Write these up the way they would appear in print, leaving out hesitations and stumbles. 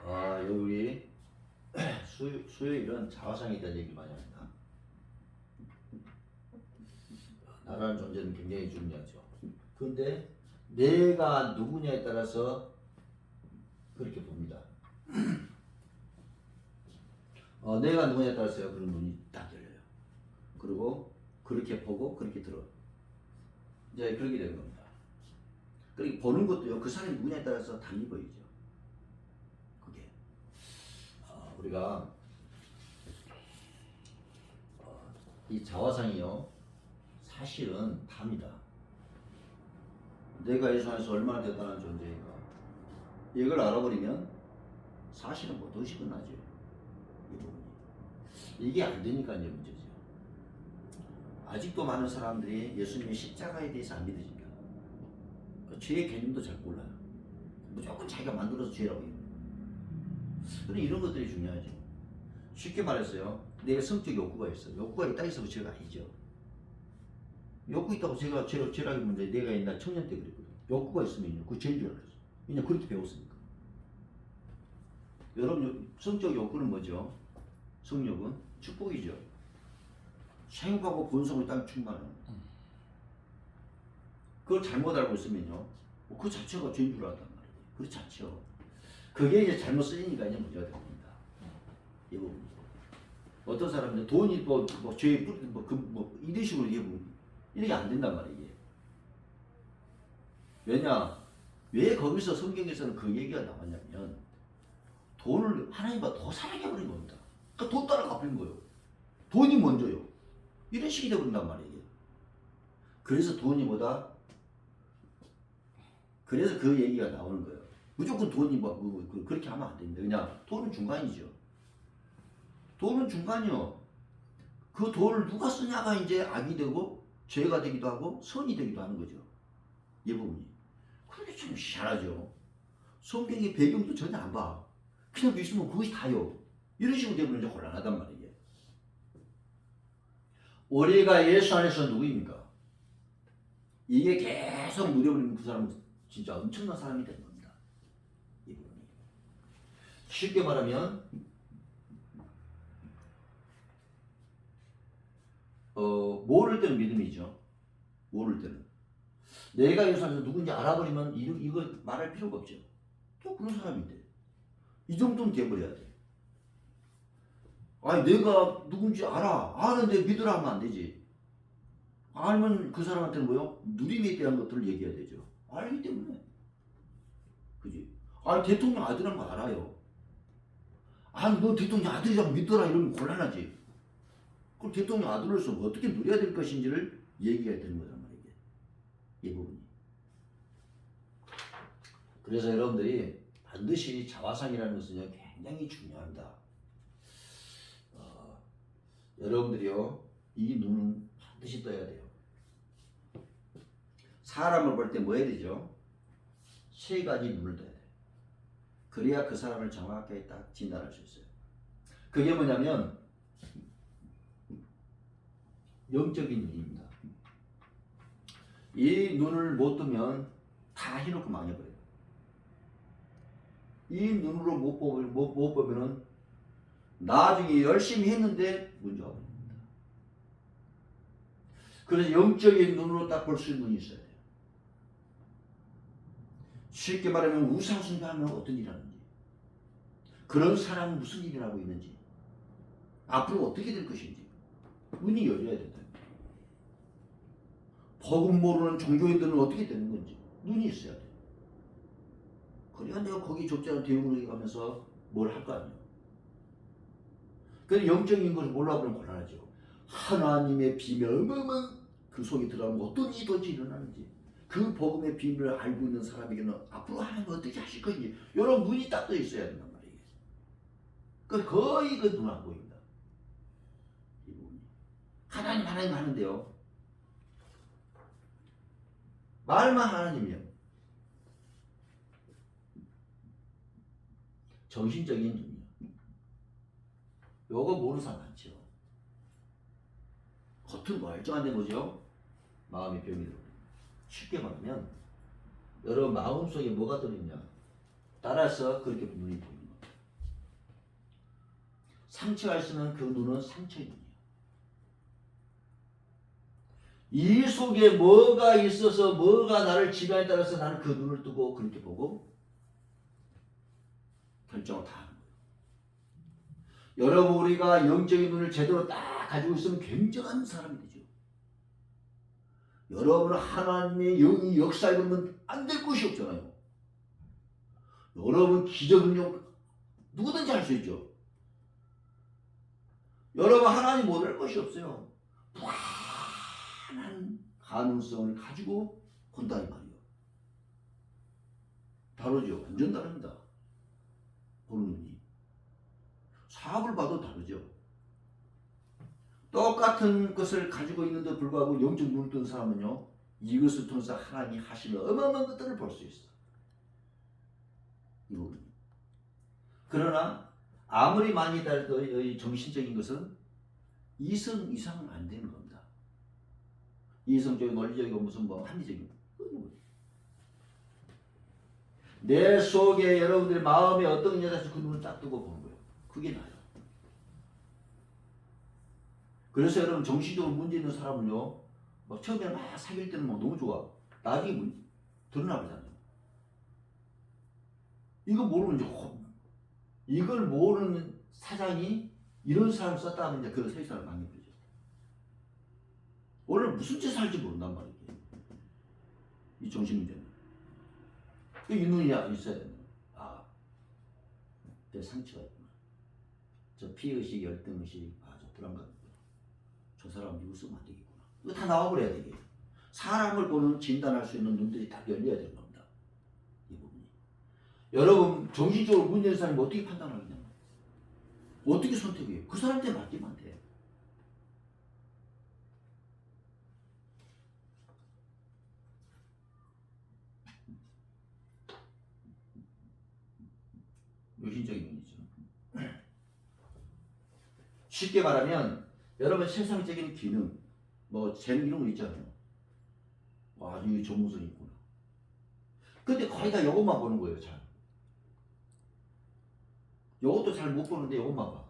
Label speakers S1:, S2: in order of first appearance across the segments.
S1: 여기 수요일은 자화상에 대한 얘기 많이 합니다. 나라는 존재는 굉장히 중요하죠. 그런데 내가 누구냐에 따라서 그렇게 봅니다. 내가 누구냐에 따라서요, 그런 눈이 딱 열려요. 그리고 그렇게 보고 그렇게 들어. 이제 그렇게 되는 겁니다. 그렇게 보는 것도요, 그 사람이 누구냐에 따라서 달리 보이죠. 그게 우리가 이 자화상이요, 사실은 답니다. 내가 예수 안에서 얼마나 대단한 존재인가, 이걸 알아버리면 사실은 뭐든지 끝나죠. 이 부분이. 이게 안 되니까 이제 문제죠. 아직도 많은 사람들이 예수님의 십자가에 대해서 안 믿으십니다. 죄의 개념도 잘 몰라요. 무조건 자기가 만들어서 죄라고 해요. 근데 이런 것들이 중요하죠. 쉽게 말해서요, 내가 성적 욕구가 있어. 욕구가 있다 해서 죄가 아니죠. 욕구 있다고 제가 죄라기 문제. 내가 옛날 청년 때 그랬거든. 욕구가 있으면요, 그 죄인 줄 알았어. 그냥 그렇게 배웠으니까. 여러분, 성적 욕구는 뭐죠? 성욕은 축복이죠. 생육하고 본성을 딱 충만해요. 그걸 잘못 알고 있으면요, 그 자체가 죄인 줄 알았단 말이에요. 그렇지 않죠. 그게 이제 잘못 쓰이니까 이제 문제가 됩니다. 이 부분. 어떤 사람들은 돈이 죄의 뿌리, 이런 식으로 이게 안 된단 말이에요. 이게. 왜냐? 왜 거기서 성경에서는 그 얘기가 나왔냐면, 돈을 하나님보다 더 사랑해버린 겁니다. 그러니까 돈 따라 갚은 거예요. 돈이 먼저요. 이런 식이 되어버린단 말이에요. 그래서 그래서 그 얘기가 나오는 거예요. 무조건 돈이 그렇게 하면 안 됩니다. 그냥 돈은 중간이죠. 돈은 중간이요. 그 돈을 누가 쓰냐가 이제 악이 되고 죄가 되기도 하고 선이 되기도 하는 거죠. 이 부분이. 그게 참 희한하죠. 성경의 배경도 전혀 안 봐. 그냥 믿으면 그것이 다요. 이런 식으로 되면 이제 곤란하단 말이에요. 우리가 예수 안에서 누구입니까? 이게 계속 누려버리면 그 사람은 진짜 엄청난 사람이 되는 겁니다. 이 부분이. 쉽게 말하면 모를 때는 믿음이죠. 모를 때는. 내가 예수 안에서 누군지 알아버리면 이거 말할 필요가 없죠. 또 그런 사람인데. 이 정도는 돼버려야 돼. 아니, 내가 누군지 아는데 믿으라 하면 안 되지. 알면 그 사람한테는 뭐요? 누림에 대한 것들을 얘기해야 되죠. 알기 때문에. 그지? 아니, 대통령 아들이란 거 알아요. 아니, 너 대통령 아들이라고 믿더라 이러면 곤란하지. 그럼 대통령 아들로서 어떻게 누려야 될 것인지를 얘기해야 되는 거란 말이에요. 이 부분이. 그래서 여러분들이 반드시 자화상이라는 것은요, 굉장히 중요합니다. 여러분들이요, 이 눈은 반드시 떠야 돼요. 사람을 볼 때 뭐 해야 되죠? 세 가지 눈을 떠야 돼요. 그래야 그 사람을 정확하게 딱 진단할 수 있어요. 그게 뭐냐면 영적인 눈입니다. 이 눈을 못 뜨면 다 해놓고 망해버려요. 이 눈으로 못 보면은 나중에 열심히 했는데 문제가 됩니다. 그래서 영적인 눈으로 딱 볼 수 있는 눈이 있어야 돼요. 쉽게 말하면 우상숭배하면 어떤 일이 하는지, 그런 사람은 무슨 일을 하고 있는지, 앞으로 어떻게 될 것인지 눈이 열려야 된다. 복음 모르는 종교인들은 어떻게 되는 건지 눈이 있어야 돼요. 그래야 내가 거기 적절한 대응을 해가면서 뭘 할 거 아니에요. 그래서 영적인 것을 몰라보면 곤란하죠. 하나님의 비밀, 어마어마한 그 속에 들어가면 어떤 일이 도대체 일어나는지, 그 복음의 비밀을 알고 있는 사람에게는 앞으로 하나님 어떻게 하실 건지 이런 눈이 딱 떠 있어야 된단 말이에요. 그래서 거의 그 눈 안 보입니다. 이 부분이. 하나님 하는데요, 말만 하나님이요. 정신적인 눈이요. 요거 모르는 사람 많죠. 겉은 멀쩡한데 뭐죠? 마음이 병이 들어요. 쉽게 말하면 여러분 마음속에 뭐가 들어있냐, 따라서 그렇게 눈이 보이는 겁니다. 상처가 있으면 그 눈은 상처의 눈이에요. 이 속에 뭐가 있어서 뭐가 나를 지배하에 따라서 나는 그 눈을 뜨고 그렇게 보고 결정을 다 하는 거예요. 여러분 우리가 영적인 눈을 제대로 딱 가지고 있으면 굉장한 사람이 되죠. 여러분 하나님의 영이 역사에 보면 안 될 것이 없잖아요. 여러분 기적은요 누구든지 할 수 있죠. 여러분 하나님 못할 것이 없어요. 무한한 가능성을 가지고 본다 이 말이에요. 다르죠. 완전 다릅니다. 보는 눈이. 사업을 봐도 다르죠. 똑같은 것을 가지고 있는데 불구하고 영적 눈을 뜬 사람은요 이것을 통해서 하나님이 하시는 어마어마한 것들을 볼 수 있어. 이 부분. 그러나 아무리 많이 달도 정신적인 것은 이성 이상은 안 되는 겁니다. 이성적인 논리적이고 무슨 뭐 합리적인 내 속에 여러분들의 마음에 어떤 여자에서 그 눈을 딱 뜨고 보는 거예요. 그게 나요. 그래서 여러분 정신적으로 문제 있는 사람은요 막 처음에 막 사귈 때는 막 너무 좋아. 나중에 드러나 버리잖아요. 이거 모르면 이걸 모르는 사장이 이런 사람을 썼다 하면 이제 그 세상을 망해버리죠. 원래 무슨 짓을 할지 모른단 말이에요. 이 정신 문제는. 이 눈이 있어야 된다. 아, 내 상처가 있구나. 저 피의식, 열등의식, 저 불안감이구나. 저 사람 웃으면 안 되겠구나. 이거 다 나와버려야 되게. 사람을 보는 진단할 수 있는 눈들이 다 열려야 되는 겁니다. 이 부분이. 여러분 정신적으로 문제 있는 사람이 어떻게 판단하겠냐? 어떻게 선택해요? 그 사람한테 맡기면 안 돼. 요신적인 눈이죠. 쉽게 말하면 여러분 세상적인 기능, 뭐 재능 이런 거 있잖아요. 와, 이 전문성이 있구나. 근데 거의 다 이것만 보는 거예요, 잘. 이것도 잘 못 보는데 이것만 봐.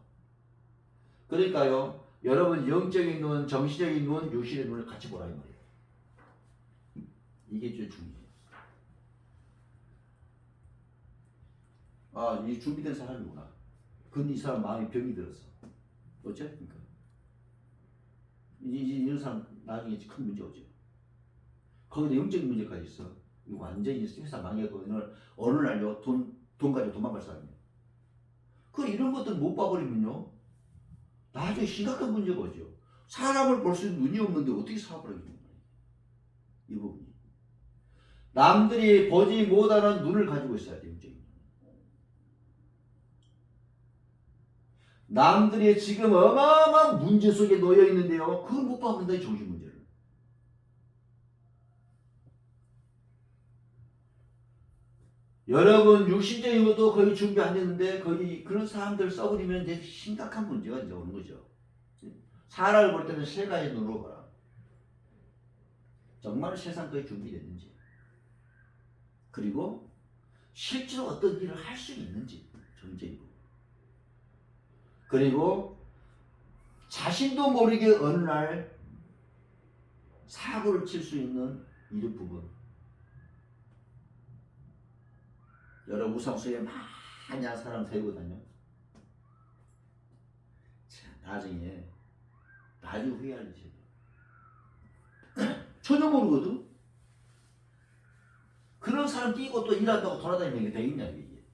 S1: 그러니까요, 여러분 영적인 눈, 정신적인 눈, 육신의 눈을 같이 보라 이 말이에요. 이게 제일 중요해요. 아, 이 준비된 사람이구나. 근데 이 사람 마음에 병이 들었어. 어쨌습니까? 이런 사람 나중에 큰 문제 오죠. 거기다 영적인 문제까지 있어. 이거 완전히 회사 망했고 어느 날요 돈 가지고 도망갈 사람이에요. 그 이런 것들 못 봐버리면요 나중에 심각한 문제가 오죠. 사람을 볼 수 있는 눈이 없는데 어떻게 사업을 하겠냐. 이 부분이. 남들이 보지 못하는 눈을 가지고 있어야 돼요. 영적인. 남들이 지금 어마어마한 문제 속에 놓여 있는데요. 그걸 못 봐본다, 이 정신 문제를. 여러분 육신적인 것도 거의 준비 안 됐는데 거의 그런 사람들 써버리면 이제 심각한 문제가 이제 오는 거죠. 사람을 볼 때는 세 가지 눈으로 봐라. 정말 세상 거의 준비됐는지, 그리고 실제로 어떤 일을 할 수 있는지, 전제이고, 그리고 자신도 모르게 어느 날 사고를 칠 수 있는 이런 부분. 여러 우상수에 많이 한 사람 세우고 다녀. 나중에 후회할 일이죠. 전혀 모르거든. 그런 사람 끼고 또 일한다고 돌아다니는 게 되겠냐 이게.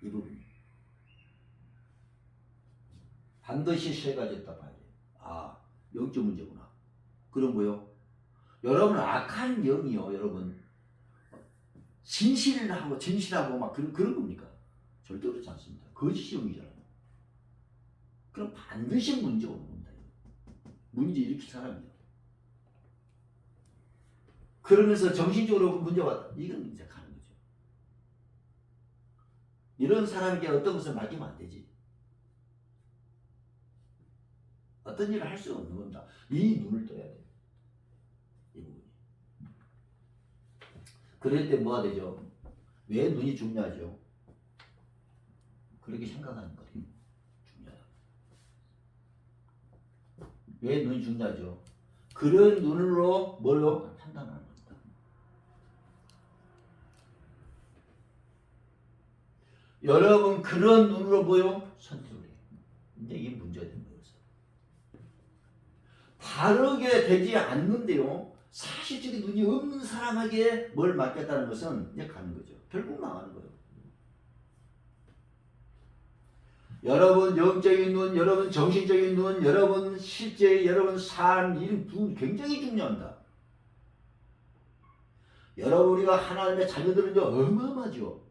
S1: 이 부분. 반드시 세 가지 있다 봐야 돼. 아, 영적 문제구나. 그럼 뭐요? 여러분 악한 영이요, 여러분. 진실하고 막 그런 겁니까? 절대 그렇지 않습니다. 거짓 영이잖아요. 그럼 반드시 문제 오는 겁니다. 문제 일으킬 사람이요. 그러면서 정신적으로 문제가 왔다. 이건 이제 가는 거죠. 이런 사람에게 어떤 것을 맡기면 안 되지. 어떤 일을 할 수 없는 겁니다. 이 눈을 떠야 돼요. 이 부분이. 그럴 때 뭐가 되죠? 왜 눈이 중요하죠? 그렇게 생각하는 거예요. 중요하다. 왜 눈이 중요하죠? 그런 눈으로 뭘로 판단하는 겁니다. 여러분 그런 눈으로 보여 선택을 해요. 이제 이게 문제가 된 거예요. 바르게 되지 않는데요. 사실적인 눈이 없는 사람에게 뭘 맡겼다는 것은 이제 가는 거죠. 결국 망하는 거예요. 여러분 영적인 눈, 여러분 정신적인 눈, 여러분 실제 여러분 삶, 이런 눈 굉장히 중요합니다. 여러분 우리가 하나님의 자녀들은요 어마어마하죠.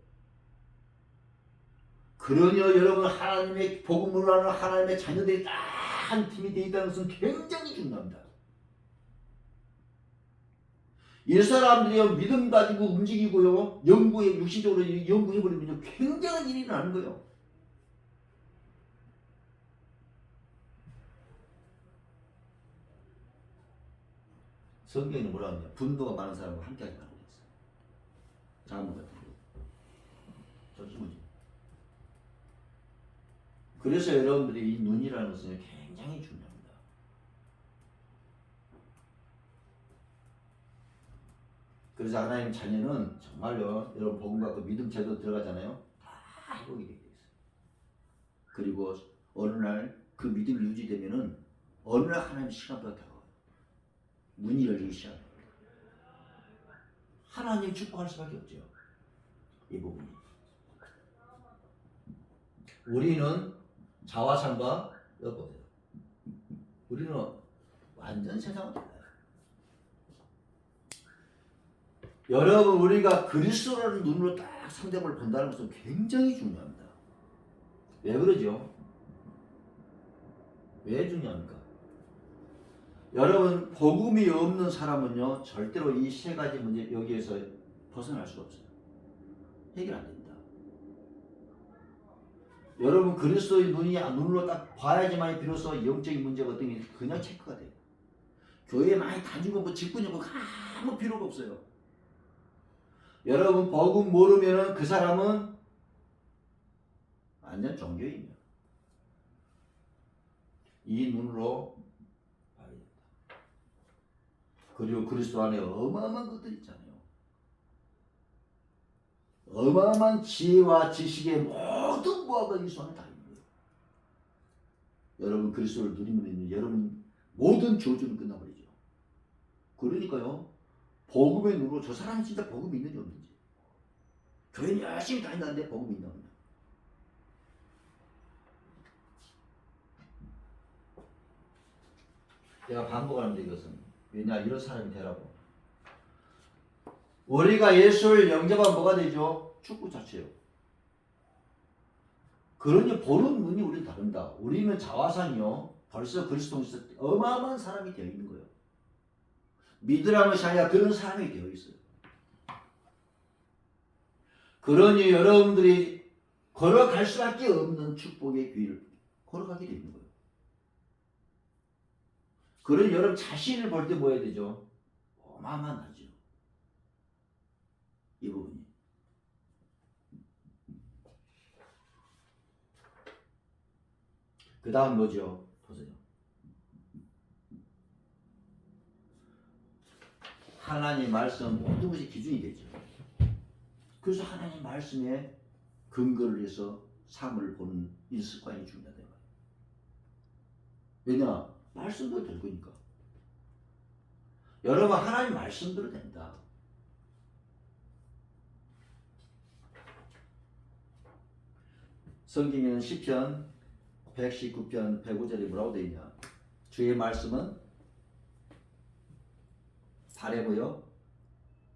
S1: 그러냐 여러분 하나님의 복음으로 하는 하나님의 자녀들이 딱 한 팀이 되어 있다는 것은 굉장히 중요합니다. 이 사람들이 믿음 가지고 움직이고요. 연구에 육시적으로 연구해버리면 굉장한 일이 나는 거예요. 성경에는 뭐라 하냐? 분노가 많은 사람과 함께하지 말라고 했어요. 장모 같은 거. 저 기분이. 그래서 여러분들이 이 눈이라는 것은 굉장히 중요합니다. 그래서 하나님 자녀는 정말요, 여러분 복음 갖고 믿음 제도 들어가잖아요. 다 회복이 되게 있어요. 그리고 어느 날 그 믿음이 유지되면은 어느 날 하나님 시간보다 다가와요. 문이 열리기 시작해요. 하나님 축복할 수밖에 없죠. 이 부분이. 우리는 자화상과 여보세요. 우리는 완전 세상은 달라요. 여러분 우리가 그리스도라는 눈으로 딱 상대방을 본다는 것은 굉장히 중요합니다. 왜 그러죠? 왜 중요합니까? 여러분 복음이 없는 사람은요 절대로 이 세 가지 문제 여기에서 벗어날 수가 없어요. 해결 안 됩니다. 여러분 그리스도의 눈으로 딱 봐야지만 비로소 영적인 문제가 어떤 게 그냥 체크가 돼요. 교회에 많이 다니고 뭐 직분이고 아무 필요가 없어요. 여러분 복음 모르면은 그 사람은 완전 종교인이에요. 이 눈으로 봐야 된다. 그리고 그리스도 안에 어마어마한 것들 있잖아요. 어마어마한 지혜와 지식의 모든 모아가 이 손에 다 있는 거예요. 여러분 그리스도를 누리면 여러분 모든 저주는 끝나버리죠. 그러니까요. 복음의 눈으로 저 사람이 진짜 복음이 있는지 없는지. 교회는 열심히 다닌다는데 복음이 있나 없나. 제가 반복하는데 이것은 왜냐 이런 사람이 되라고. 우리가 예수를 영접하면 뭐가 되죠? 축복 자체요. 그러니 보는 눈이 우리는 다른다. 우리는 자화상이요. 벌써 그리스도에서 어마어마한 사람이 되어 있는 거예요. 믿으라는 것이 아니라 그런 사람이 되어 있어요. 그러니 여러분들이 걸어갈 수밖에 없는 축복의 길을 걸어가게 되는 거예요. 그러니 여러분 자신을 볼 때 뭐 해야 되죠? 어마어마하죠. 이 부분이. 그 다음 뭐죠? 보세요. 하나님 말씀 모든 것이 기준이 되죠. 그래서 하나님 말씀에 근거를 해서 삶을 보는 이 습관이 중요하다. 왜냐? 말씀도 될 거니까. 여러분 하나님 말씀대로 된다. 성경에는 시편 119편 105절에 뭐라고 되어 있냐? 주의 말씀은 발에 보여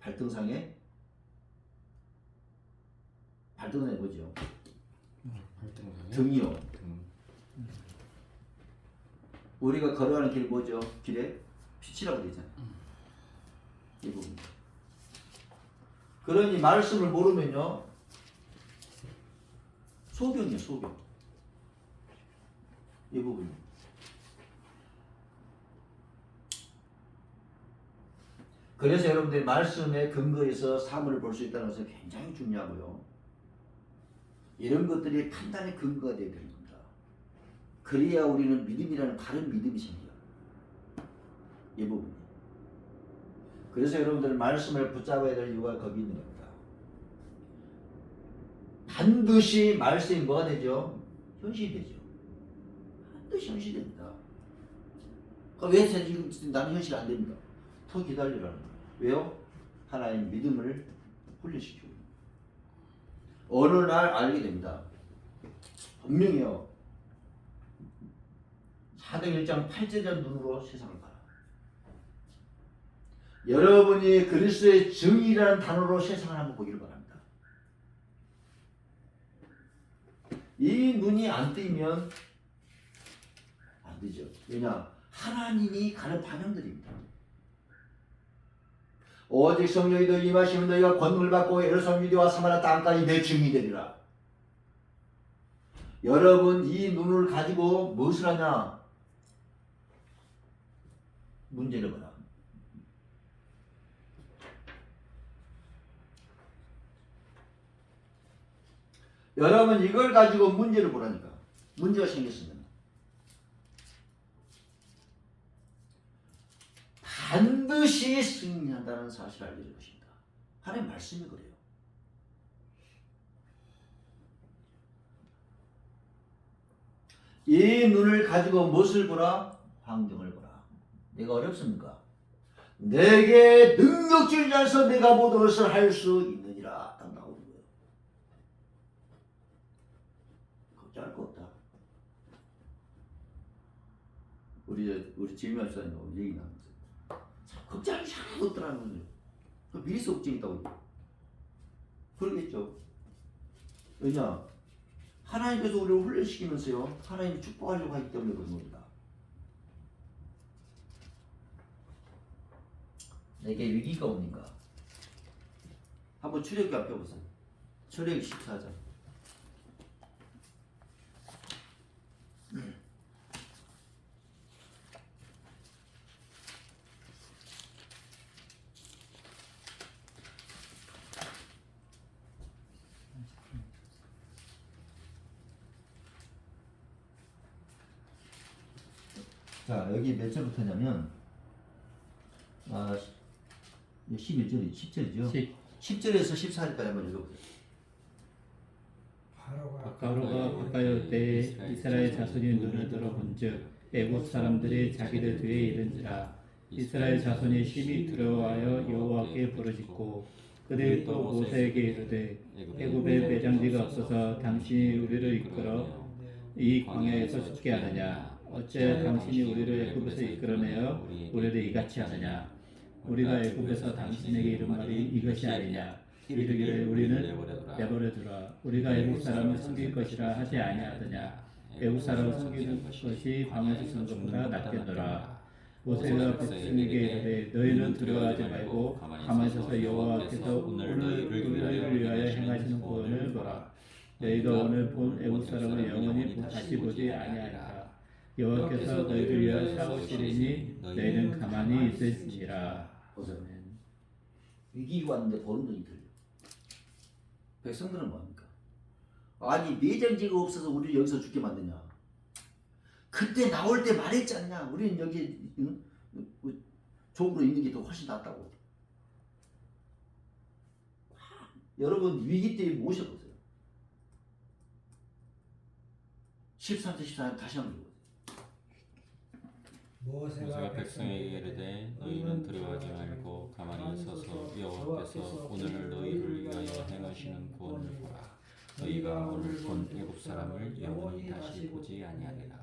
S1: 발등상에 뭐죠? 등이요. 우리가 걸어가는 길 뭐죠? 길에 빛이라고 되잖아요. 이 부분. 그러니 말씀을 모르면요 소경이에요. 소경. 이 부분. 그래서 여러분들이 말씀에 근거해서 삶을 볼 수 있다는 것은 굉장히 중요하고요. 이런 것들이 판단의 근거가 되어야 되는 겁니다. 그래야 우리는 믿음이라는 다른 믿음이 생겨요. 이 부분이. 그래서 여러분들 말씀을 붙잡아야 될 이유가 거기 있는 겁니다. 반드시 말씀이 뭐가 되죠? 현실이 되죠. 반드시 현실이 됩니다. 왜 지금 나는 현실 안 됩니다. 더 기다리라는 거예요. 왜요? 하나님 믿음을 훈련시키고 어느 날 알게 됩니다. 분명히요. 사도행 1장 8절 눈으로 세상을 봐라. 여러분이 그리스도의 정의라는 단어로 세상을 한번 보기를 바랍니다. 이 눈이 안 뜨이면 안 되죠. 왜냐? 하나님이 가는 방향들입니다. 오직 성령이 너 임하시면 너희가 권능을 받고 예루살렘 유대와 사마리아 땅까지 내 증인이 되리라. 여러분 이 눈을 가지고 무엇을 하냐? 문제를 봐라. 여러분 이걸 가지고 문제를 보라니까. 문제가 생겼으면 반드시 승리한다는 사실을 알게 될 것입니다. 하나님 말씀이 그래요. 이 눈을 가지고 무엇을 보라? 환경을 보라. 내가 어렵습니까? 내게 능력주의 자에서 내가 모든 것을 할 수 있느니라. 딱 나오는 거예요. 걱정할 거 없다. 우리 지금 목사님 얘기 나누면서 걱정할 게 하나도 없더라는 거죠. 미리서 걱정이 있다고. 그러겠죠. 왜냐? 하나님께서 우리를 훈련시키면서요. 하나님이 축복하려고 하기 때문에 그런 겁니다. 내게 위기가 옵니까? 한번 출애굽기 앞에 보세요. 출애굽기 14장. 자, 여기 몇 절부터냐면 11절이 10절이죠. 10절에서 14절까지 한번 읽어보세요.
S2: 바로가 가까이 올 때 이스라엘 자손이 눈을 들어 본즉 애굽 사람들이 자기들 뒤에 이른지라. 이스라엘 자손이 심히 두려워하여 여호와께 부르짖고 그들이 또 모세에게 이르되 애굽에 매장지가 없어서 당신이 우리를 이끌어 이 광야에서 죽게 하느냐. 어째 당신이 우리를 애굽에서 이끌어내어 우리를 이같이 하느냐. 우리가 애굽에서 당신에게 이른 말이 이것이 아니냐. 이르기를 우리는 내버려두라. 우리가 애굽 사람을 숨길 것이라 하지 아니하더냐. 애굽 사람을 숨기는 것이 광야에서 쓰는 것보다 낫겠노라. 모세가 백성에게 이르되 너희는 두려워하지 말고 가만히 서서 여호와께서 오늘 너희를 위하여 행하시는 구원을 보라. 너희가 오늘 본 애굽 사람을 영원히 다시 보지 아니하리라. 여호와께서 너희를 위하여 싸우시리니 너희는 가만히 있을지니라.
S1: 보세요. 위기가 왔는데 보는 눈이 들려. 백성들은 뭐합니까? 아니 매장지가 없어서 우리를 여기서 죽게 만드냐. 그때 나올 때 말했지 않냐. 우리는 여기 족으로 있는 게 더 훨씬 낫다고. 여러분 위기 때 모셔보세요. 13절 14절 다시 한번 읽어보세요.
S3: 모세가 백성에게 이르되 너희는 두려워하지 말고 가만히 서서 여호와께서 오늘 너희를 위하여 행하시는 구원을 보라. 너희가 오늘 본 애굽 사람을 영원히 다시 보지 아니하리라.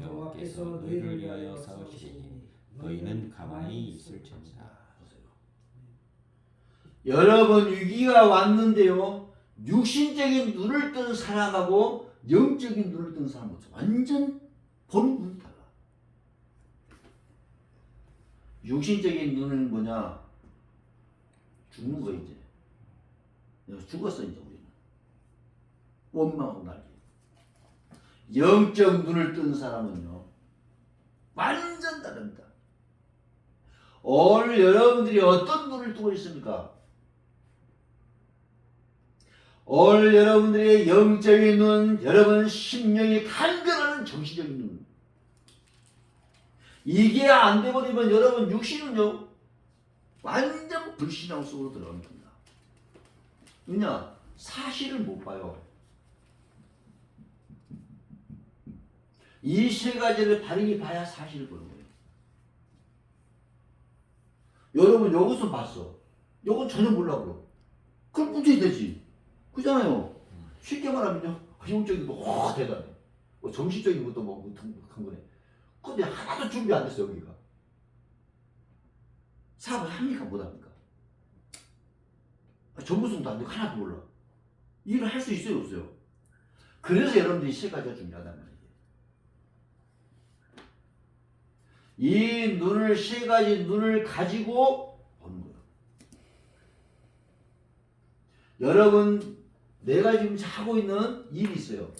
S3: 여호와께서 너희를 위하여 싸우시리니 너희는 가만히 있을지니라.
S1: 여러분 위기가 왔는데요. 육신적인 눈을 뜬 사람하고 영적인 눈을 뜬 사람하고 완전 보는 눈이 달라. 육신적인 눈은 뭐냐? 죽는 거 이제. 죽었어 이제 우리는. 원망하고 날개. 영적 눈을 뜬 사람은요. 완전 다릅니다. 오늘 여러분들이 어떤 눈을 뜨고 있습니까? 오늘 여러분들의 영적인 눈, 여러분 심령이 간절하는 정신적인 눈. 이게 안 돼버리면 여러분 육신은요 완전 불신앙 속으로 들어가는 겁니다. 왜냐? 사실을 못 봐요. 이 세 가지를 바르게 봐야 사실을 보는 거예요. 여러분 요것은 봤어. 요건 전혀 몰라요. 그럼 문제 되지. 그잖아요. 쉽게 말하면요. 영적인 거 대단해. 뭐 정신적인 것도 뭐 못한 거네. 근데 하나도 준비 안 됐어 여기가. 사업을 합니까 못합니까? 전무성도 안 되고 하나도 몰라. 일을 할 수 있어요 없어요? 그래서 여러분들이 세 가지가 중요하단 말이에요. 이 눈을 세 가지 눈을 가지고 보는 거예요. 여러분 내가 지금 하고 있는 일이 있어요.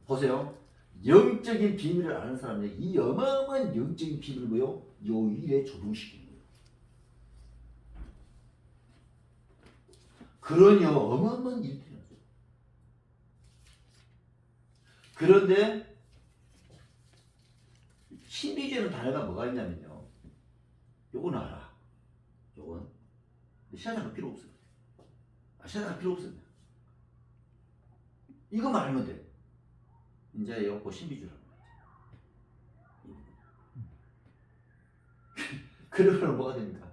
S1: 보세요. 영적인 비밀을 아는 사람들이 이 어마어마한 영적인 비밀을 뭐요? 요 일에 조종시키는 거예요. 그러니 어마어마한 일들이 나죠. 그런데 신비주의는 단어가 뭐가 있냐면요. 요건 알아. 요건 세상은 필요 없어요. 세상은 필요 없어요. 이거만 알면 돼. 이제 요거 신비주의라고 그러면 뭐가 됩니까?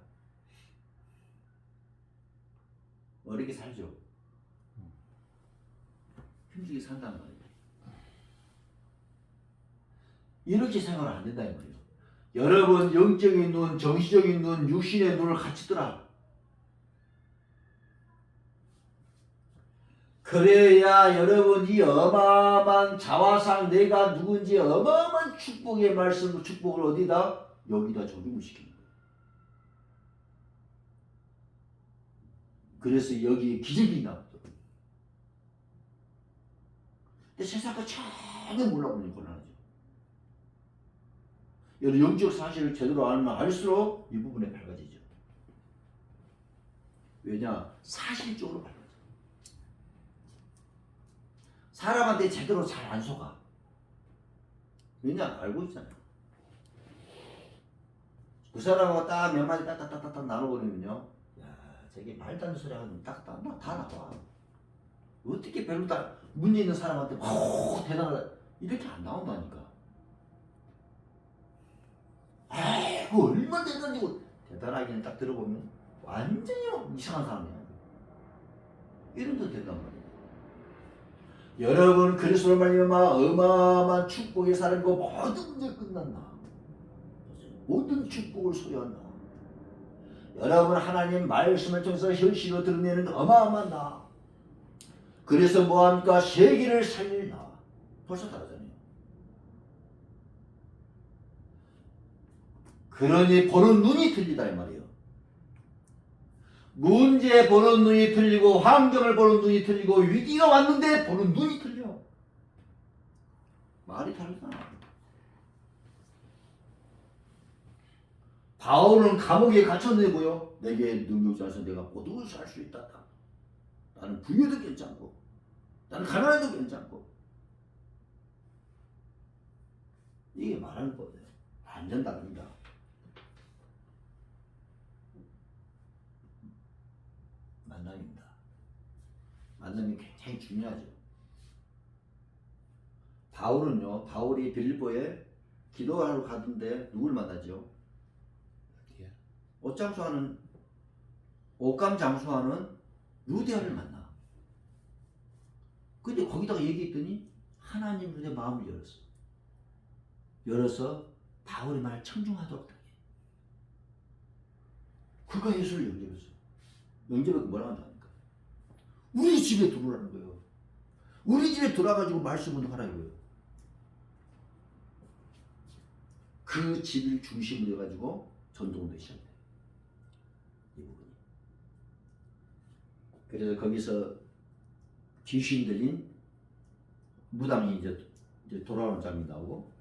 S1: 어렵게 살죠. 힘들게 산단 말이에요. 이렇게 생각은 안 된다 이 말이에요. 여러분 영적인 눈, 정신적인 눈, 육신의 눈을 같이 뜨라. 그래야 여러분 이 어마어마한 자화상 내가 누군지 어마어마한 축복의 말씀, 축복을 어디다? 여기다 적용을 시키는 거예요. 그래서 여기에 기적이 나왔죠. 근데 세상과 전혀 몰라보니 곤란하죠. 여러분 영적 사실을 제대로 알면 알수록 이 부분에 밝아지죠. 왜냐? 사실적으로 밝아져. 사람한테 제대로 잘 안 속아. 왜냐? 알고 있잖아요. 그 사람하고 딱 몇 마디 딱딱딱딱 나눠버리면요. 야, 저게 말도 안 되는 소리 하면 다 나와. 어떻게 별로 다 문제 있는 사람한테 대단하다. 이렇게 안 나온다니까. 아이고, 얼마나 대단하고 대단하기는 딱 들어보면 완전히 이상한 사람이야. 이름도 된단 말이야. 여러분 그리스도로 말미암아 어마어마한 축복의 사람이고 모든 게 끝난다. 모든 축복을 소유한다. 여러분 하나님 말씀을 통해서 현실로 드러내는 어마어마한 나. 그래서 뭐합니까? 세계를 살릴 나. 벌써 다르잖아요. 그러니 보는 눈이 틀리다 이 말이에요. 문제 보는 눈이 틀리고 환경을 보는 눈이 틀리고 위기가 왔는데 보는 눈이 틀려. 말이 다르잖아. 바울은 감옥에 갇혔는데고요. 내게 능력자 안에서 내가 모든 것을 할 수 있다. 나는 부유도 괜찮고 나는 가난해도 괜찮고. 이게 말하는 거예요. 완전 다릅니다. 만남입니다. 만남이 굉장히 중요하죠. 바울이 빌립보에 기도하러 가던데 누굴 만나죠? 옷감 장수하는 루디아를 만나. 근데 거기다가 얘기했더니 하나님 루디아 마음을 열었어. 열어서 바울의 말을 청중하도록 하게. 그가 예수를 영접했어. 영접하고 뭐라고 한다니까? 우리 집에 들어오라는 거예요. 우리 집에 들어와가지고 말씀 운동하라는 거예요. 그 집을 중심으로 해가지고 전도운동이 시작돼요. 이 부분이. 그래서 거기서 귀신 들린 무당이 이제 돌아오는 장면이 나오고,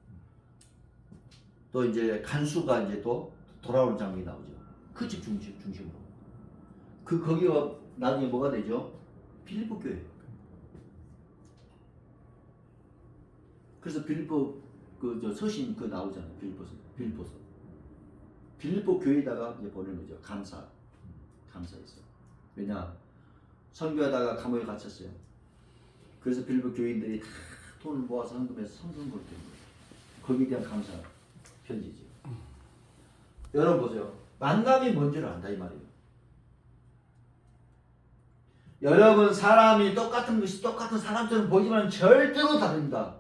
S1: 또 이제 간수가 이제 또 돌아오는 장면이 나오죠. 그 집 중심으로. 거기가 나중에 뭐가 되죠? 빌립보 교회. 그래서 빌립보 저 서신 그 나오잖아요. 빌립보서. 빌립보 교회에다가 이제 보낸 거죠. 감사했어. 왜냐? 선교하다가 감옥에 갇혔어요. 그래서 빌립보 교인들이 다 돈을 모아서 헌금해서 성경 걸 때 거기에 대한 감사 편지죠. 여러분 보세요. 만남이 뭔지를 안다 이 말이에요. 여러분 사람이 똑같은 것이 똑같은 사람처럼 보이지만 절대로 다릅니다.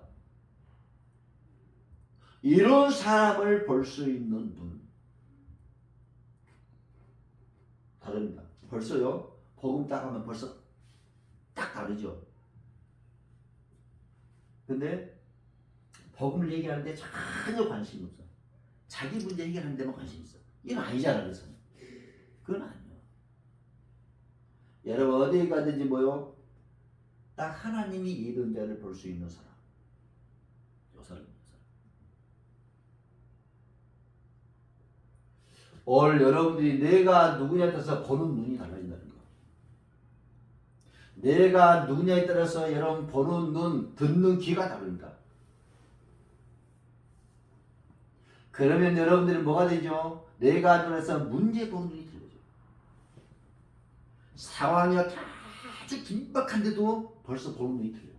S1: 이런 사람을 볼 수 있는 눈 다릅니다. 벌써요. 복음 딱 하면 벌써 딱 다르죠. 근데 복음을 얘기하는데 전혀 관심이 없어. 자기 문제 해결하는 데만 관심이 있어. 이건 아니잖아. 그래서 그건 아니야. 여러분 어디에 가든지 뭐요? 딱 하나님이 예배자를 볼 수 있는 사람. 요 사람입니다. 오늘 여러분들이 내가 누구냐에 따라서 보는 눈이 달라진다는 거. 내가 누구냐에 따라서 여러분 보는 눈, 듣는 귀가 다릅니다. 그러면 여러분들은 뭐가 되죠? 내가 눈에서 문제 보는 눈이 들려죠. 상황이 아주 긴박한데도 벌써 보는 눈이 들려요.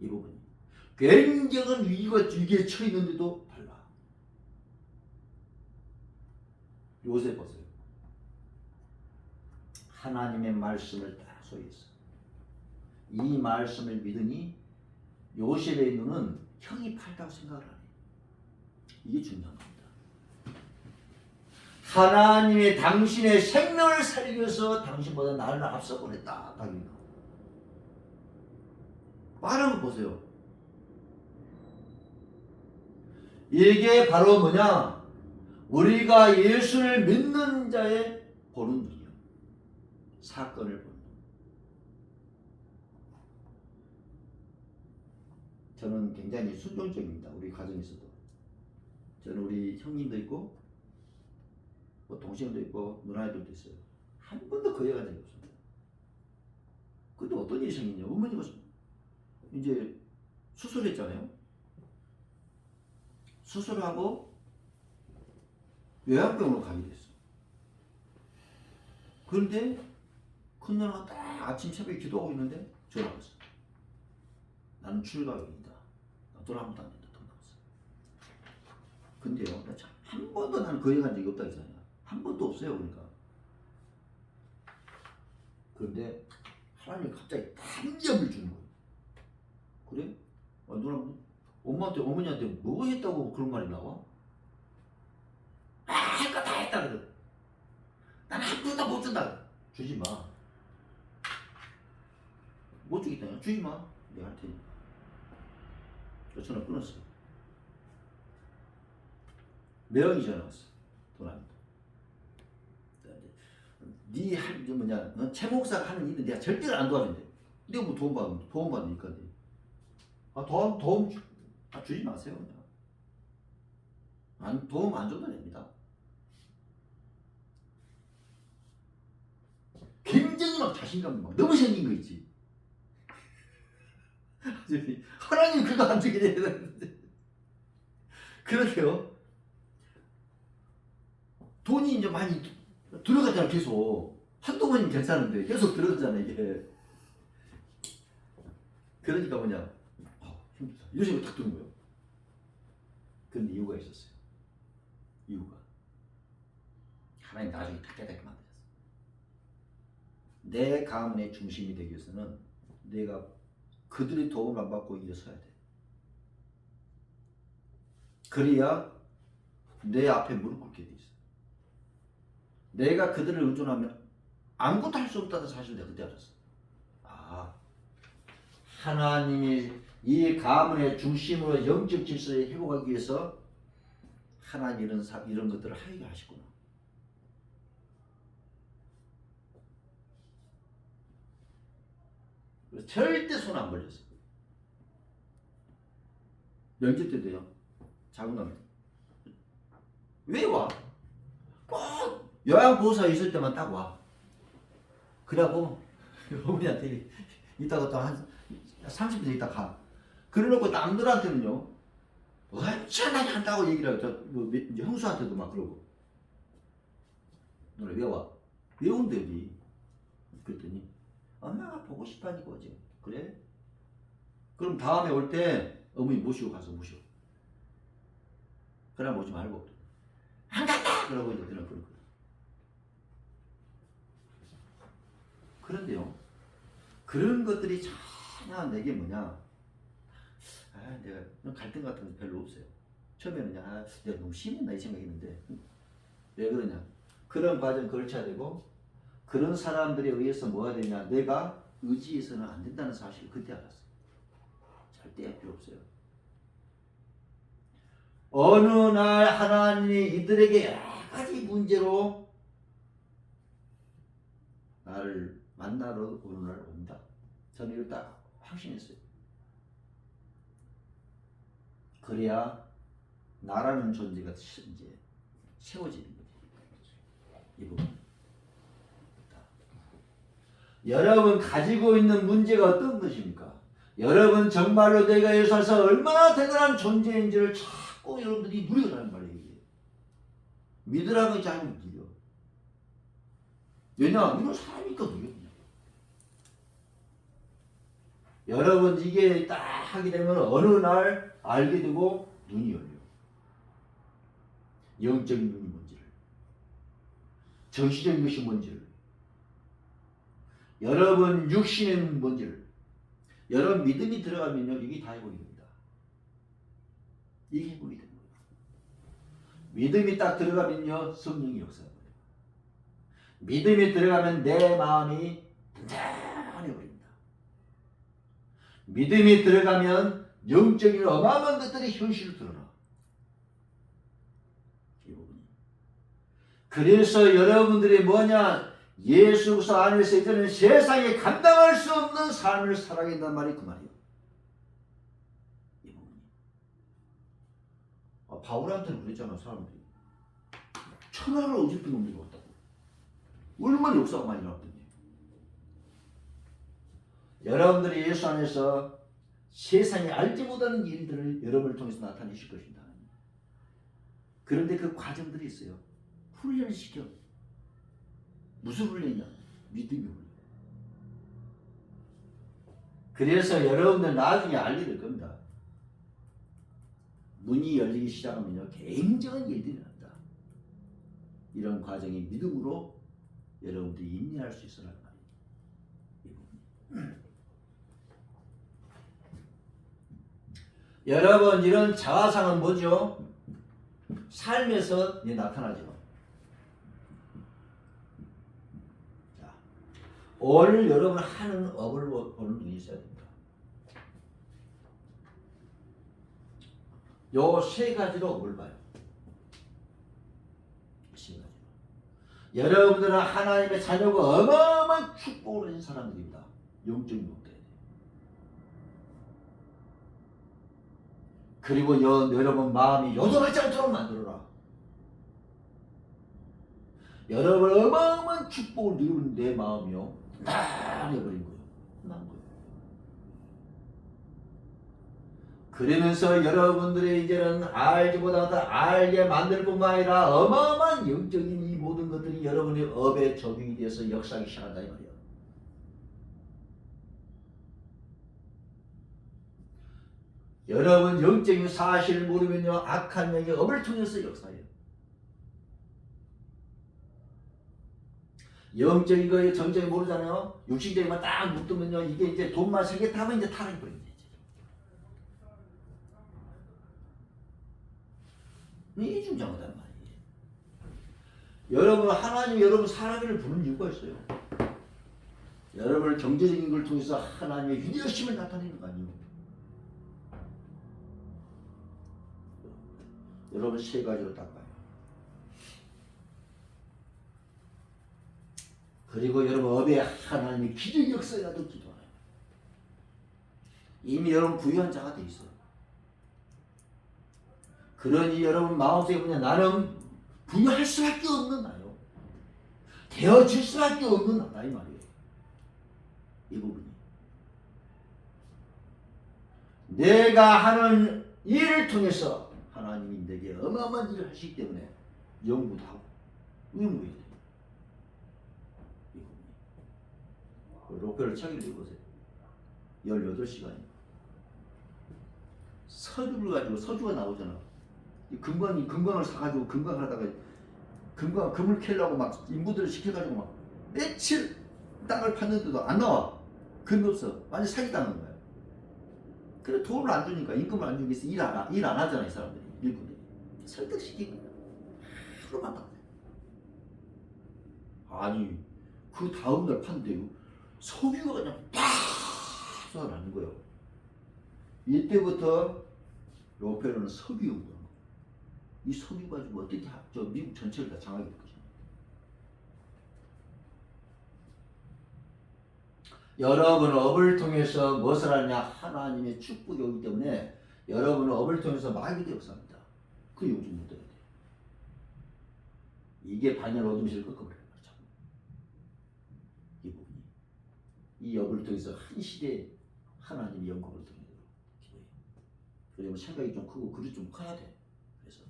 S1: 이 부분이. 굉장한 위기에 처해 있는데도 달라. 요셉 보세요. 하나님의 말씀을 딱 소유했어. 이 말씀을 믿으니 요셉의 눈은 형이 팔다고 생각을 하네. 이게 중요한 겁니다. 하나님의 당신의 생명을 살리기 위해서 당신보다 나를 앞서 보냈다. 말하는 거 보세요. 이게 바로 뭐냐? 우리가 예수를 믿는 자의 보는 눈이요. 사건을 보는 눈. 저는 굉장히 순종적입니다. 우리 가정에서도. 저는 우리 형님도 있고 뭐 동생도 있고 누나들도 있어요. 한 번도 거역한 적이 없습니다. 근데 어떤 일이 생기냐? 어머니가 이제 수술했잖아요. 수술하고 요양병으로 가게 됐어. 그런데 큰 누나가 딱 아침 새벽에 기도하고 있는데 전화가 왔어. 나는 출가역이다. 나 돈 아무도 안 된다. 돈 나왔어. 근데요, 한 번도 나는 거역한 적이 없다 했잖아요. 한 번도 없어요. 그러니까. 그런데 하나님이 갑자기 탄력을 주는 거예요. 그래? 누나, 어머니한테 뭐 했다고 그런 말이 나와? 할 거 다 했다 그래. 나는 한 푼도 못 준다. 주지 마. 못 주겠다. 주지 마. 내가 할 테니까. 그래서 전화 끊었어. 매형이 전화 왔어. 도남이도. 최 목사가 하는 일은 내가 절대로 안 도와준대. 내가 뭐 도움 받으니까. 도움 주지 마세요. 그냥. 도움 안 줘도 됩니다. 굉장히 막 자신감이 막 너무 생긴 거 있지. 하나님 그거 안 주게 돼야 되는데. 그렇게요. 돈이 이제 많이 들어가잖아. 계속 한두 번이면 괜찮은데 계속 들어가잖아 이게. 그러니까 뭐냐, 힘들다 이런 식으로 탁 드는 거예요. 그런데 이유가 있었어요. 이유가 하나님 나중에 다 깨닫게 만드셨어요. 내 가문의 중심이 되기 위해서는 내가 그들의 도움을 안 받고 일어서야 돼. 그래야 내 앞에 무릎 꿇게 돼 있어. 내가 그들을 의존하면 아무것도 할 수 없다는 사실을 내가 그때 알았어. 하나님이 이 가문의 중심으로 영적 질서를 회복하기 위해서 하나님 이런 것들을 하게 하시구나. 절대 손 안 벌렸어. 명절 때도요. 작은 놈. 왜 와? 꼭 요양보호사 있을 때만 딱 와. 그러고 어머니한테 이따가 또 한 30분 있다 가. 그래놓고 남들한테는요 엄청나게 한다고 얘기를 하고 이제 형수한테도 막 그러고 너네 외워 외운대 어디 그랬더니 엄마가 보고 싶다니까 오지 그래? 그럼 다음에 올 때 어머니 모시고 가서 모셔 그럼 오지 말고 안 간다 그러고 이제 그냥 그러고 그런데요 그런 것들이 전혀 내게 뭐냐 내가 갈등 같은 거 별로 없어요. 처음에는 내가 너무 심했나 이 생각했는데 왜 그러냐? 그런 과정 걸쳐야 되고 그런 사람들에 의해서 뭐가 되냐? 내가 의지해서는 안 된다는 사실을 그때 알았어. 절대 할 필요 없어요. 어느 날 하나님이 이들에게 여러 가지 문제로 나를 만나러 어느 날 온다. 저는 이걸 딱 확신했어요. 그래야 나라는 존재가 이제 세워지는 거지. 이 부분. 여러분 가지고 있는 문제가 어떤 것입니까? 여러분 정말로 내가 예수 안에서 얼마나 대단한 존재인지를 자꾸 여러분들이 누리라는 말이에요. 믿으라고 하지 않으면 누려. 왜냐? 이런 사람이니까 누려. 여러분 이게 딱 하게 되면 어느 날 알게 되고 눈이 열려. 영적인 눈이 뭔지를. 정신적인 것이 뭔지를. 여러분 육신의 뭔지를. 여러분 믿음이 들어가면요 이게 다 회복이 됩니다. 이게 회복이 됩니다. 믿음이 딱 들어가면요 성령이 역사합니다. 믿음이 들어가면 내 마음이 단단해 버립니다. 믿음이 들어가면 영적인 어마어마한 것들이 현실로 드러나. 이 부분이. 그래서 여러분들이 뭐냐? 예수 그리스도 안에서 이제는 세상에 감당할 수 없는 삶을 살아야 된다는 말이 그 말이에요. 이 부분이. 바울한테는 그랬잖아 사람들이. 천하를 어질러 놈들이 왔다고. 얼마나 역사가 많이 나왔던지. 여러분들이 예수 안에서 세상에 알지 못하는 일들을 여러분을 통해서 나타내실 것입니다. 그런데 그 과정들이 있어요. 훈련을 시켜. 무슨 훈련이냐? 믿음의 훈련. 그래서 여러분들 나중에 알게 될 겁니다. 문이 열리기 시작하면요. 굉장한 일들이 난다. 이런 과정이 믿음으로 여러분들이 인내할 수 있으라는 말이에요. 여러분 이런 자화상은 뭐죠? 삶에서 나타나죠. 자, 오늘 여러분 하는 업을 보는 눈이 있어야 됩니다. 요 세 가지로 업을 봐요. 세 가지로. 여러분들은 하나님의 자녀가 어마어마한 축복을 가진 사람들입니다. 영적인 목대. 그리고 여러분 마음이 요동하지 않도록 만들어라. 여러분 어마어마한 축복을 누리는 내 마음이요. 나해버린 거예요. 난 거예요. 그러면서 여러분들이 이제는 알지 못하다 알게 만들 뿐만 아니라 어마어마한 영적인 이 모든 것들이 여러분의 업에 적용이 되어서 역사하기 시작한다 이 말이에요. 여러분 영적인 사실을 모르면요 악한 영의 업을 통해서 역사해요. 영적인 거에 정적이 모르잖아요. 육신적인 거 딱 묶으면요 이게 이제 돈만 세개 타면 이제 타락이 버립니다. 이게 중요하단 말이에요. 여러분 하나님 여러분 사랑을 부르는 이유가 있어요. 여러분을 경제적인 걸 통해서 하나님의 위대하심을 나타내는 거 아니에요. 여러분 세 가지로 딱 봐요. 그리고 여러분 업에 하나님이 기적 역사라도 기도하요. 이미 여러분 부유한 자가 돼 있어요. 그러니 여러분 마음속에 뭐냐 나는 부유할 수밖에 없는 나요. 되어질 수밖에 없는 나다 이 말이에요. 이 부분이. 내가 하는 일을 통해서 하나님이 내게 어마어마한 일을 하시기 때문에 연구도 하고 의무해야 돼요. 로페를 책을 읽어보세요. 18시간이요. 서주를 가지고 서주가 나오잖아. 금광을 사가지고 금광하다가 금을 캐려고 막 인부들을 시켜가지고 막 며칠 땅을 팠는데도 안 나와. 금이 없어. 완전 사기당한 거야. 그래 돈을 안 주니까 임금을 안 주기 위해서 일 안 하잖아 이 사람들이. 일꾼들이 설득시킨 거야. 하루만 딱. 아니 그 다음날 판대요. 석유가 그냥 팍 쏟아나는 거예요. 이때부터 로펠러는 석유 연구하는 거예요. 이 석유 가지고 어떻게 저 미국 전체를 다 장악할 것인가. 여러분 업을 통해서 무엇을 하느냐? 하나님의 축복이 오기 때문에 여러분은 업을 통해서 마귀도 역사합니다. 그 용좀 못 들어야 돼요. 이게 반열 어둠실을 꺾어버려요. 이 부분이. 이 업을 통해서 한 시대에 하나님의 영광을 드러내도록 기도해요. 그러면 생각이 좀 크고 그릇 좀 커야 돼. 그래서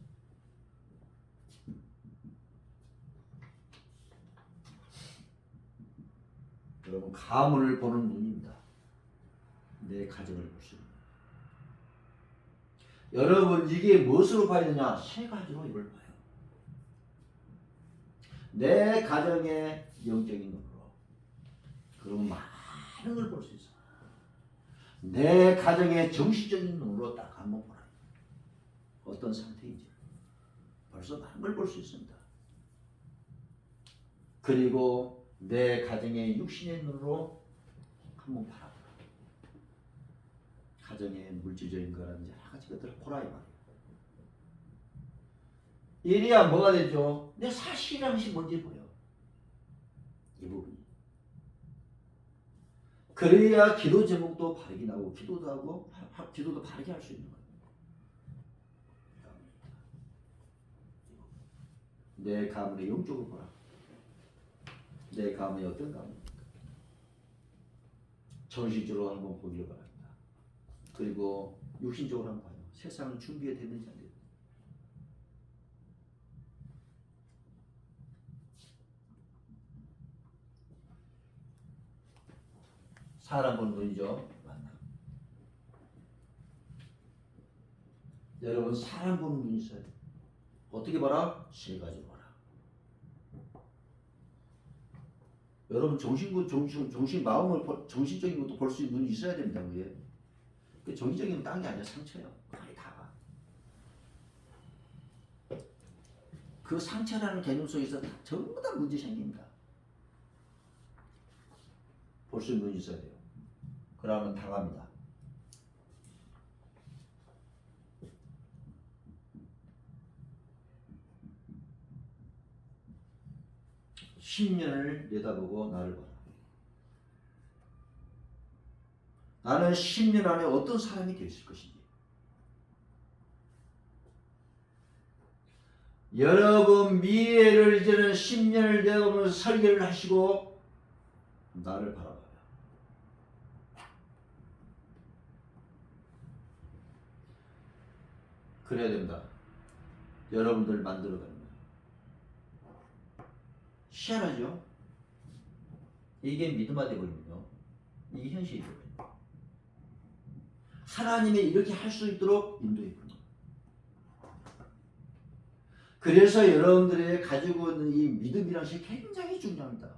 S1: 여러분 가문을 보는 눈입니다. 내 가정을 볼 수 있는. 여러분 이게 무엇으로 봐야 되냐? 세 가지로 이걸 봐요. 내 가정의 영적인 눈으로. 그러면 많은 걸 볼 수 있어. 내 가정의 정신적인 눈으로 딱 한번 보라. 어떤 상태인지 벌써 많은 걸 볼 수 있습니다. 그리고 내 가정의 육신의 눈으로 한번 바라보라. 가정의 물질적인 거라든지 여러 가지 것들을 보라 이 말이에요. 이래야 뭐가 되죠? 내 사실이라는 것이 뭔지 보여. 이 부분이. 그래야 기도 제목도 바르게 나오고 기도도 하고 기도도 바르게 할 수 있는 거예요. 내 가문의 영적으로 보라. 내 가문이 어떤 가문입니까? 정신적으로 한번 보기를 바랍니다. 그리고 육신적으로 한번 봐요. 세상은 준비가 됐는지 안 됐는지. 사람 보는 눈이죠. 맞나? 여러분 사람 보는 눈이 있어요. 어떻게 봐라? 세 가지로 봐라. 여러분 정신 마음을 정신적인 것도 볼 수 있는 눈이 있어야 됩니다. 그게. 그 정신적인 딴 게 아니라 상처예요. 많이 다가. 그 상처라는 개념 속에서 전부 다 문제 생깁니다. 볼 수 있는 눈이 있어야 돼요. 그러면 당합니다. (10년을) 내다보고 나를 봐라. 나는 10년 안에 어떤 사람이 되어 있을 것인지. 여러분 미래를 이제는 10년을 내다보면서 설계를 하시고 나를 바라봐요. 그래야 됩니다. 여러분들 만들어가는 거예요. 희한하죠? 이게 믿음화 되버리면요. 이게 현실이 되버려요. 하나님이 이렇게 할 수 있도록 인도해 버려요. 그래서 여러분들이 가지고 있는 이 믿음이라는 것이 굉장히 중요합니다.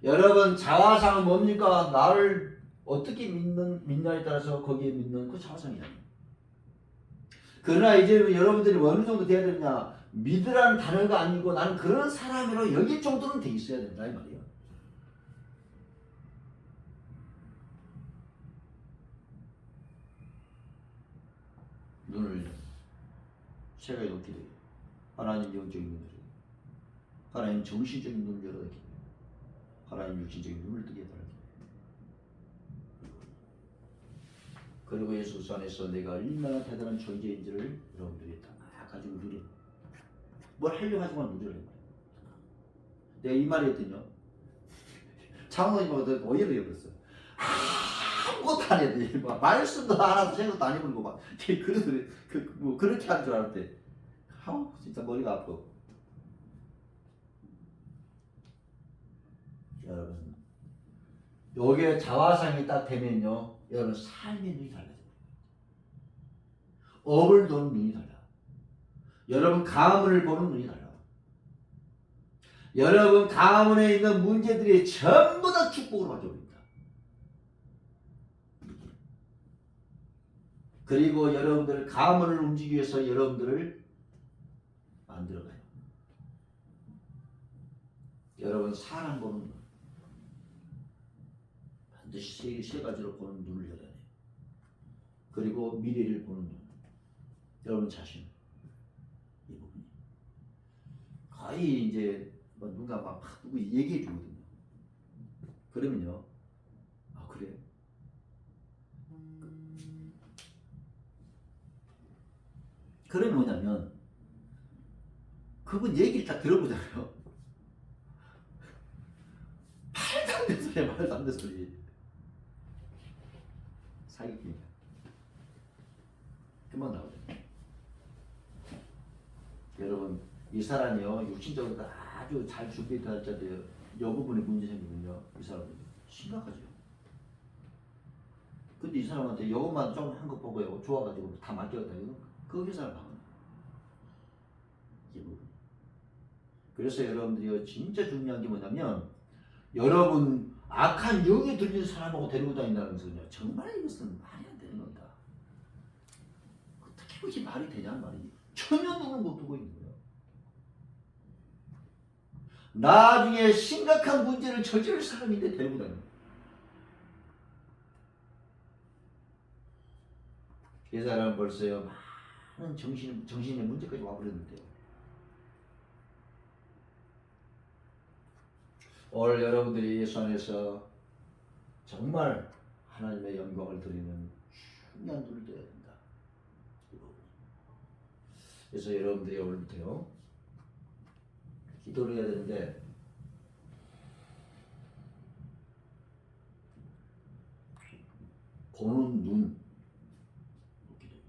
S1: 여러분 자화상은 뭡니까? 나를 어떻게 믿냐에 따라서 거기에 믿는 그 자화상이에요. 그러나 이제 여러분들이 어느 정도 돼야 되느냐? 믿으라는 단어가 아니고 나는 그런 사람으로 여길 정도는 돼 있어야 된다 이 말이에요. 눈을 세 가지 놓게 돼요. 하나님 영적인 눈을, 하나님 정신적인 눈을 열어놓게 돼요. 하나님 육신적인 눈을 뜨게 해달라고. 그리고 예수 안에서 내가 얼마나 대단한 존재인지를 여러분들이 다 가지고 누려. 뭘 하려고 하지만 누려요. 내가 이 말이 했더니요. 장모님하고 오해를 해버렸어. 아무것도 안 해야 돼. 막 말씀도 하나도 생각도 안 해보고 막 그래서 뭐 그렇게 할 줄 알았대. 아우 진짜 머리가 아파. 여러분 요게 자화상이 딱 되면요 여러분 삶의 눈이 달라져요. 업을 보는 눈이 달라. 여러분 가문을 보는 눈이 달라. 여러분 가문에 있는 문제들이 전부 다 축복으로 바뀌어버립니다. 그리고 여러분들 가문을 움직이기 위해서 여러분들을 만들어가요. 여러분 사람 보는 눈 반드시 세 가지로 보는 눈을 열어야 돼요. 그리고 미래를 보는 눈 여러분 자신 이 부분이 거의 이제 뭐 누가 막 누구 얘기해 주거든요. 그러면요 아 그래 그러면 뭐냐면 그분 얘기를 다 들어보잖아요. 말도 안 되는 소리야. 말도 안 되는 소리. 사기꾼이야. 금방 나오죠. 여러분 이 사람이요 육신적으로 아주 잘 준비되어 있잖아요. 이 부분에 문제 생기면요 이 사람은 심각하죠. 근데 이 사람한테 이것만 좀 한 거 보고요 좋아가지고 다 맡겨갔다. 이거 거기 사람 방은 이 부분. 그래서 여러분들이 진짜 중요한 게 뭐냐면 여러분 악한 영에 들린 사람하고 데리고 다닌다는 것은요 정말 이것은 말이 안 되는 겁니다. 어떻게 그게 말이 되냐는 말이지. 전혀 눈을 못 뜨고 있는 거예요. 나중에 심각한 문제를 저지를 사람인데 데리고 다니는 거예요. 이 사람은 벌써요 많은 정신의 문제까지 와버렸는데요. 오늘 여러분들이 예수 안에서 정말 하나님의 영광을 드리는 중요한 눈을 떠야 된다. 그래서 여러분들이 오늘부터요 기도를 해야 되는데 보는 눈 기도요.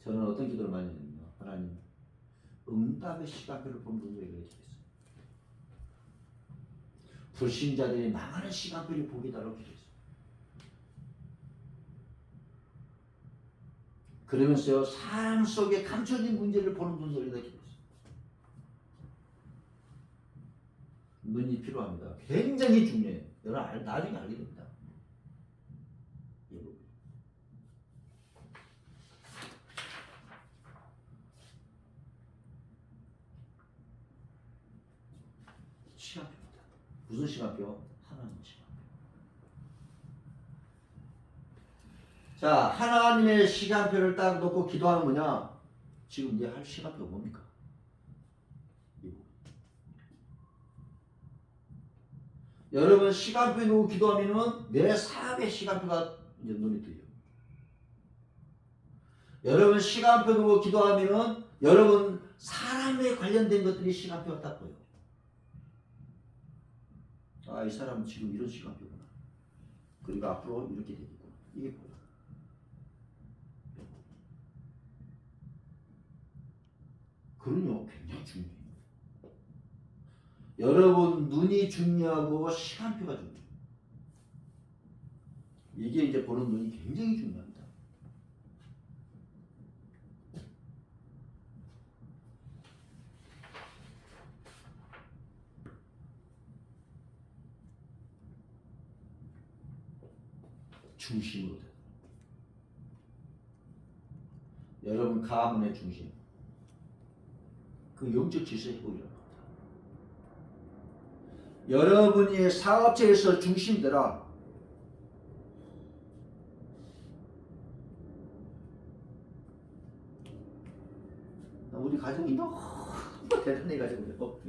S1: 저는 어떤 기도를 많이 했냐면 하나님 응답의 시간표를 보는 눈을 얘기해주겠어요. 불신자들이 망하는 시간표를 보게 달라고 기도했어요. 그러면서요 삶 속에 감춰진 문제를 보는 눈을 기도했어요. 눈이 필요합니다. 굉장히 중요해요. 여러분 나중에 알게 됩니다. 시간표입니다. 무슨 시간표? 하나님의 시간표. 자, 하나님의 시간표를 딱 놓고 기도하는 뭐냐? 지금 이제 할 시간표가 뭡니까? 여러분 시간표 놓고 기도하면은 내 삶의 시간표가 이제 눈에 뜨요. 여러분 시간표 놓고 기도하면은 여러분 사람에 관련된 것들이 시간표가 딱 보여. 아, 이 사람은 지금 이런 시간표구나. 그리고 앞으로 이렇게 되겠구나. 이게 보여. 그럼요, 굉장히 중요해요. 여러분 눈이 중요하고 시간표가 중요해요. 이게 이제 보는 눈이 굉장히 중요합니다. 중심으로 돼. 여러분 가문의 중심. 그 영적 질서 회복이라는 겁니다. 여러분이 사업체에서 중심되라. 우리 가족이 너무 대단해가지고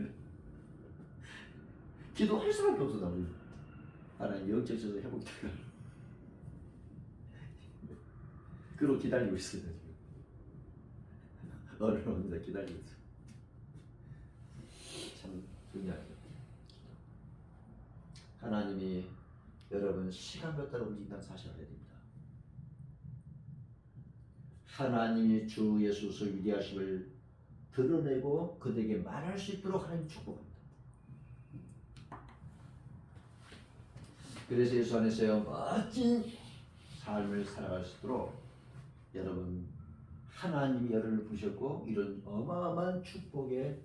S1: 기도할 수밖에 없어. 우리 하나님 영적 질서 회복이 되라. 그러고 기다리고 있어요. 어느 혼자 기다리고 있어. 참 중요하죠. 하나님이 여러분 시간과 따라 움직인다는 사실을 알아야 됩니다. 하나님이 주 예수를 위대하심을 드러내고 그들에게 말할 수 있도록 하나님 축복합니다. 그래서 예수 안에서요 멋진 삶을 살아갈 수 있도록 여러분 하나님이 여러분을 부셨고 이런 어마어마한 축복의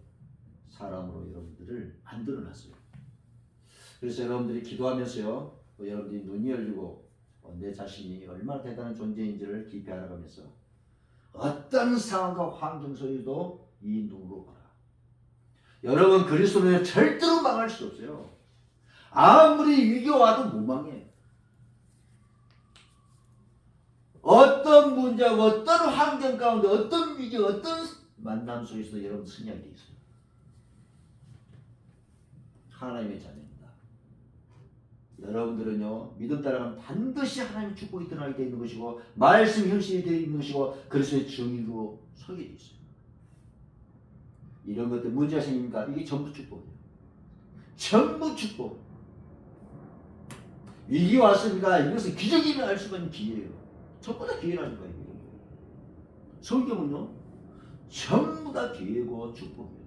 S1: 사람으로 여러분들을 만들어놨어요. 그래서 여러분들이 기도하면서요 여러분들이 눈이 열리고 내 자신이 얼마나 대단한 존재인지를 깊이 알아가면서 어떤 상황과 환경 속에도 이 눈으로 봐라. 여러분 그리스도는 절대로 망할 수 없어요. 아무리 위기가 와도 못 망해. 어떤 문제고 어떤 환경 가운데 어떤 위기 어떤 만남 속에서도 여러분 승리하게 돼 있어요. 하나님의 자녀입니다. 여러분들은요 믿음 따라가면 반드시 하나님의 축복이 드러나게 되어 있는 것이고 말씀 현실이 되어 있는 것이고 그리스도의 증인으로 서게 되어 있어요. 이런 것들 문제가 생깁니까? 이게 전부 축복이에요. 전부 축복. 위기 왔습니다. 이것은 기적이면 알 수가 있는 기회예요. 전부 다 기회라는 거예요. 성경은요 전부 다 기회고 축복이에요.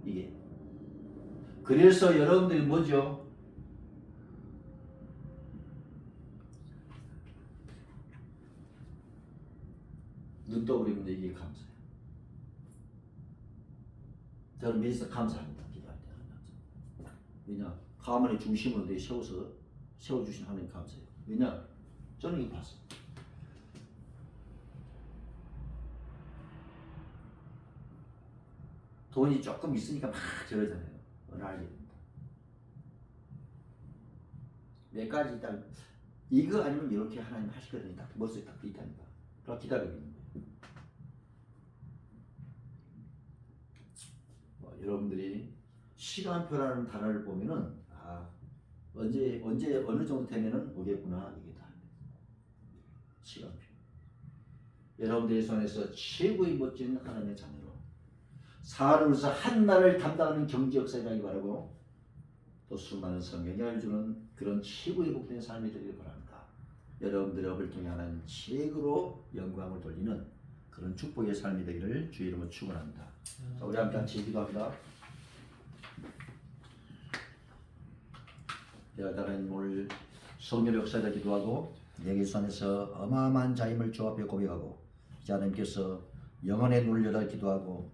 S1: 이게 그래서 여러분들이 뭐죠? 눈 떠버리면 이게 감사해요. 저는 미리서 감사합니다. 기도할 때 항상. 왜냐? 가만히 중심으로 내 세워주신 하나님 감사해요. 왜냐? 저는 이거 봤어요. 돈이 조금 있으니까 막 저러잖아요. 어느 알게 됩니다. 몇 가지 일단 이거 아니면 이렇게 하나님 하시거든요. 딱 머릿속에 딱 비타니까. 그럼 기다리고 있는 거예요. 여러분들이 시간표라는 단어를 보면은 언제 어느 정도 되면은 오겠구나 이게 다 시간표. 여러분들의 손에서 최고의 멋진 하나님의 자녀로 사람으로서 한 나라를 담당하는 경제 역사장이 바라고 또 수많은 성령을 주는 그런 최고의 복된 삶이 되기를 바랍니다. 여러분들의 업을 통해 하나님 최고로 영광을 돌리는 그런 축복의 삶이 되기를 주의 이름으로 축원합니다. 자, 우리 함께 같이 기도합니다. 하나님 오늘 성령 역사를 기도하고 내게 손에서 어마어마한 자임을 주 앞에 고백하고 이제 하나님께서 영혼의 눈을 열어 기도하고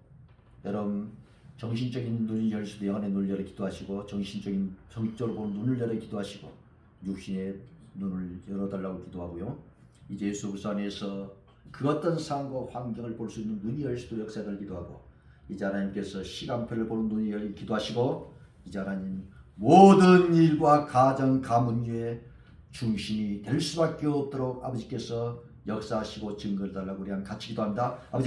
S1: 여러분 정신적인 눈이 열 수도 영혼의 눈을 열어 기도하시고 정신적인 성적으로 보는 눈을 열어 기도하시고 육신의 눈을 열어달라고 기도하고요. 이제 예수 그리스도 안에서 그 어떤 상황과 환경을 볼 수 있는 눈이 열 수도 역사를 기도하고 이제 하나님께서 시간표를 보는 눈이 열 기도하시고 이제 하나님 모든 일과 가정 가문 위에 중심이 될 수밖에 없도록 아버지께서 역사하시고 증거를 달라고 우리 같이 기도합니다. 아버지